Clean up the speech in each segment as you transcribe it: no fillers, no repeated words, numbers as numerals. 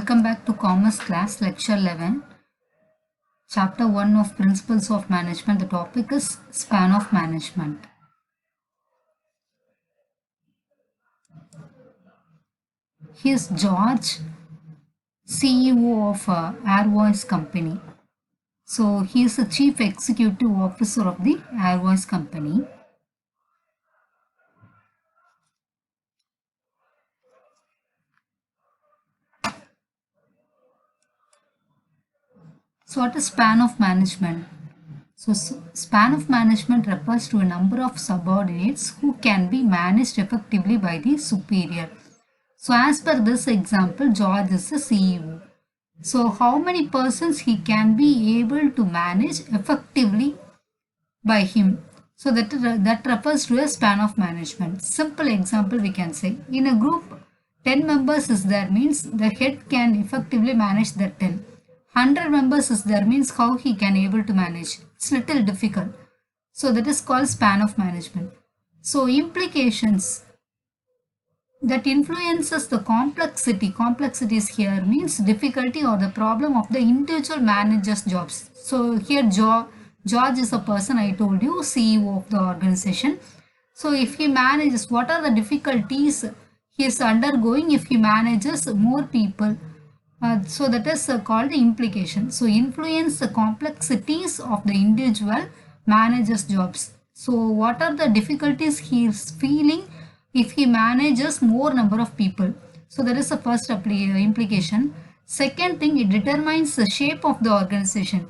Welcome back to Commerce class, lecture 11, chapter 1 of Principles of Management. The topic is Span of Management. He is George, CEO of Airvoice Company. So he is the Chief Executive Officer of the Airvoice Company. So what is span of management? So span of management refers to a number of subordinates who can be managed effectively by the superior. So as per this example, George is the CEO. So how many persons he can be able to manage effectively by him? So that refers to a span of management. Simple example we can say, in a group 10 members is there means the head can effectively manage the 10. 100 members is there means how he can able to manage. It's little difficult. So that is called span of management. So implications that influences the complexity is here means difficulty or the problem of the individual manager's jobs. So here George is a person, I told you, CEO of the organization. So if he manages, what are the difficulties he is undergoing if he manages more people? So that is called the implication. So influence the complexities of the individual manager's jobs. So what are the difficulties he is feeling if he manages more number of people? So that is the first implication. Second thing, it determines the shape of the organization.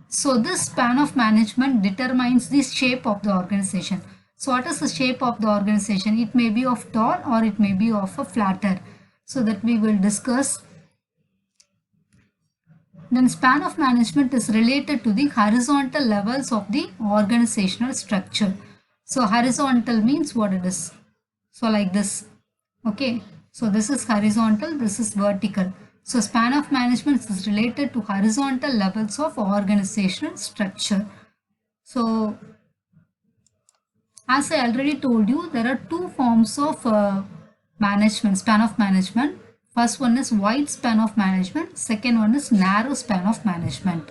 So this span of management determines the shape of the organization. So what is the shape of the organization? It may be of tall or it may be of a flatter. So that we will discuss. Then span of management is related to the horizontal levels of the organizational structure. So horizontal means what it is. So like this. Okay. So this is horizontal, this is vertical. So span of management is related to horizontal levels of organizational structure. So as I already told you, there are two forms of management, span of management. First one is wide span of management. Second one is narrow span of management.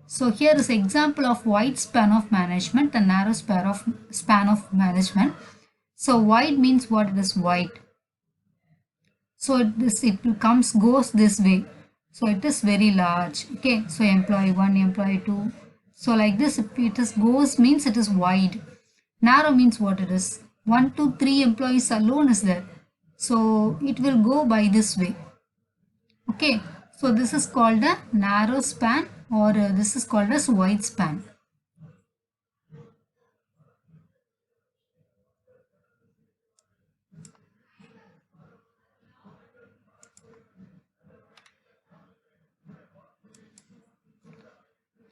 So here is example of wide span of management and narrow span of management. So wide means what it is wide. So it goes this way. So it is very large. Okay. So employee 1, employee 2. So like this, if it is goes means it is wide. Narrow means what it is. 1, 2, 3 employees alone is there. So it will go by this way. Okay. So this is called a narrow span or this is called as wide span.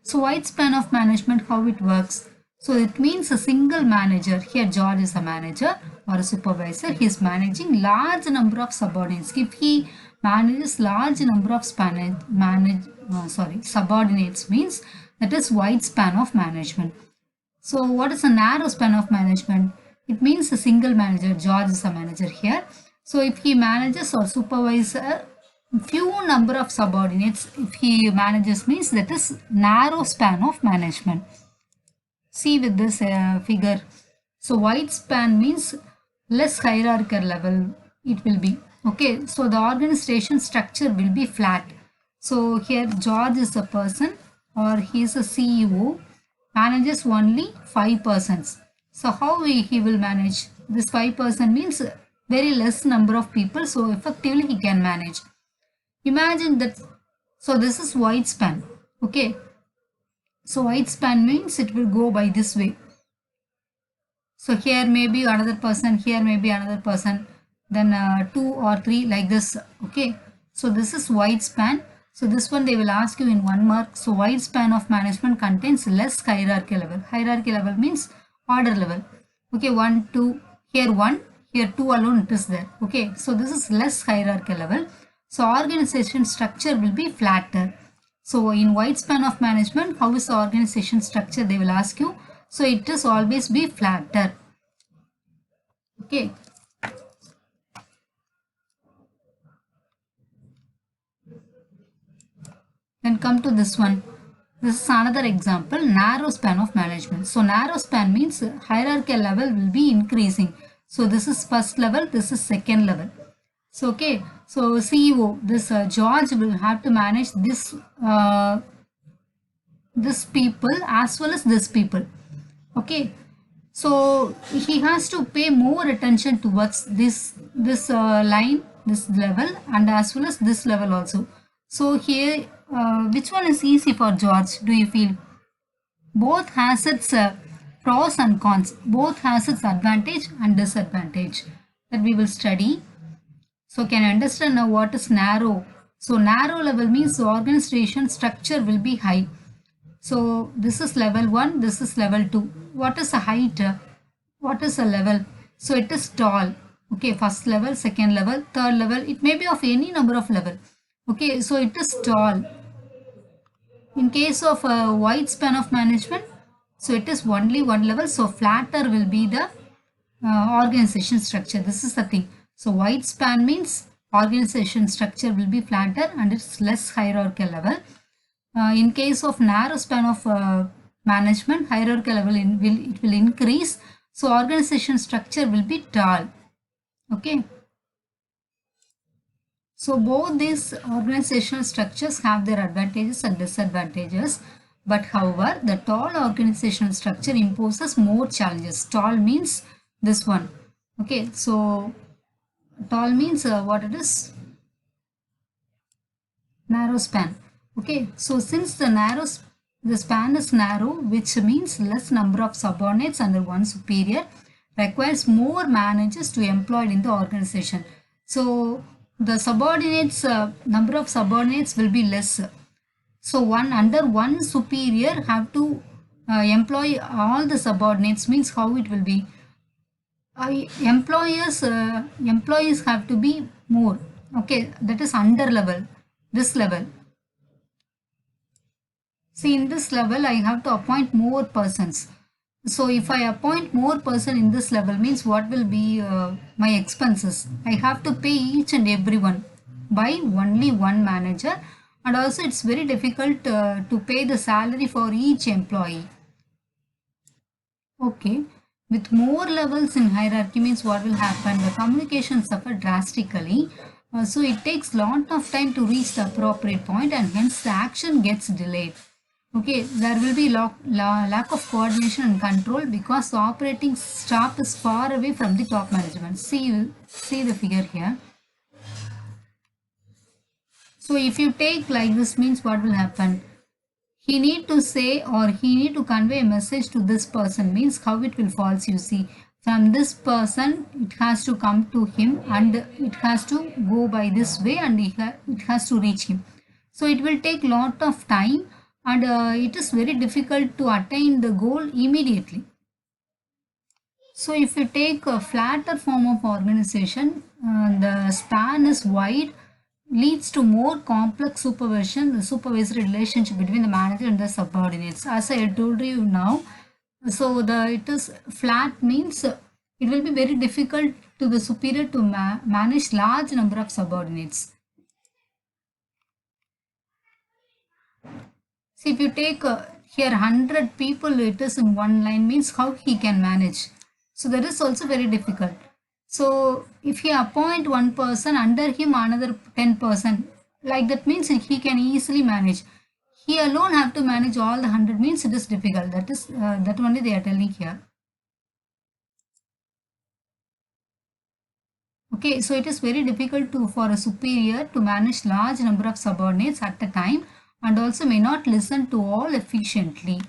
So wide span of management, how it works? So it means a single manager, here George is a manager or a supervisor, he is managing large number of subordinates. If he manages large number of subordinates means that is wide span of management. So what is a narrow span of management? It means a single manager, George is a manager here. So if he manages or supervises few number of subordinates, if he manages means that is narrow span of management. See with this figure. So wide span means less hierarchical level it will be. Okay, so the organization structure will be flat. So here George is a person or he is a CEO, manages only 5 persons. So how he will manage? This 5% means very less number of people, so effectively he can manage. Imagine that. So this is wide span. Okay. So wide span means it will go by this way. So here may be another person, here may be another person, then 2 or 3 like this. Okay. So this is wide span. So this one they will ask you in 1 mark. So wide span of management contains less hierarchy level. Hierarchy level means order level. Okay. 1, 2, here 1, here 2 alone it is there. Okay. So this is less hierarchy level. So organization structure will be flatter. So in wide span of management, how is the organization structure? They will ask you. So it is always be flatter. Okay. come to this one. This is another example, narrow span of management. So narrow span means hierarchical level will be increasing. So this is first level, this is second level. So okay, so CEO, this George will have to manage this people as well as this people. Okay, so he has to pay more attention towards this line, this level, and as well as this level also. So here, which one is easy for George? Do you feel? Both has its pros and cons. Both has its advantage and disadvantage that we will study. So can you understand now what is narrow? So narrow level means the organization structure will be high. So this is level 1, this is level 2. What is the height? What is the level? So it is tall. Okay, first level, second level, third level. It may be of any number of level. Okay, so it is tall. In case of a wide span of management, so it is only one level. So flatter will be the organization structure. This is the thing. So wide span means organization structure will be flatter and it's less hierarchical level. In case of narrow span of management, hierarchical level will increase. So organization structure will be tall. Okay. So both these organizational structures have their advantages and disadvantages. But however, the tall organizational structure imposes more challenges. Tall means this one. Okay, so tall means what it is? Narrow span. Okay, so since the span is narrow, which means less number of subordinates under one superior, requires more managers to employed in the organization. So the subordinates, number of subordinates will be less. So under one superior have to employ all the subordinates, means how it will be. Employees have to be more. Okay, that is under level, this level. See, in this level, I have to appoint more persons. So if I appoint more person in this level means what will be my expenses? I have to pay each and everyone by only one manager, and also it's very difficult to pay the salary for each employee. Okay, with more levels in hierarchy means what will happen? The communication suffer drastically. So it takes lot of time to reach the appropriate point and hence the action gets delayed. Okay, there will be lack of coordination and control because the operating staff is far away from the top management. See the figure here. So if you take like this means what will happen? He need to say or he need to convey a message to this person means how it will falls, you see. From this person it has to come to him and it has to go by this way and it has to reach him. So it will take lot of time and it is very difficult to attain the goal immediately. So if you take a flatter form of organization, the span is wide, leads to more complex supervision, the supervisory relationship between the manager and the subordinates. As I told you now, so it is flat means it will be very difficult to the superior to manage large number of subordinates. See, if you take here 100 people, it is in one line means how he can manage. So that is also very difficult. So if he appoint one person, under him another 10%, like that means he can easily manage. He alone have to manage all the 100 means it is difficult. That is that only they are telling here. Okay, so it is very difficult for a superior to manage large number of subordinates at a time and also may not listen to all efficiently.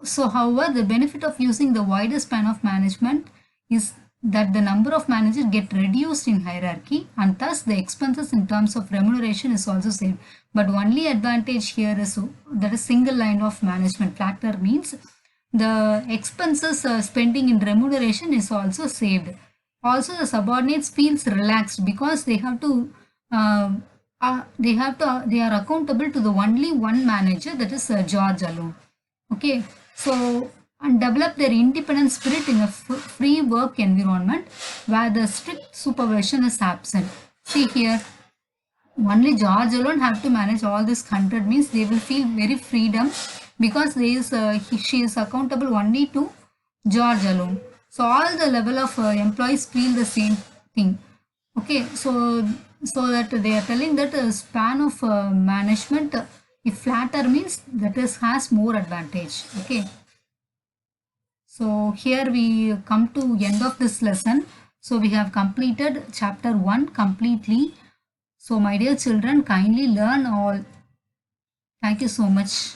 So however, the benefit of using the wider span of management is that the number of managers get reduced in hierarchy and thus the expenses in terms of remuneration is also saved. But only advantage here is that a single line of management. Flatter means the expenses spending in remuneration is also saved. Also the subordinates feels relaxed because they have to they are accountable to the only one manager, that is George alone. Okay, so and develop their independent spirit in a free work environment where the strict supervision is absent. See here, only George alone have to manage all this 100 means they will feel very freedom because she is accountable only to George alone. So all the level of employees feel the same thing. Okay, so that they are telling that span of management, if flatter means that is has more advantage. Okay, so here we come to end of this lesson. So we have completed chapter 1 completely. So my dear children, kindly learn all. Thank you so much.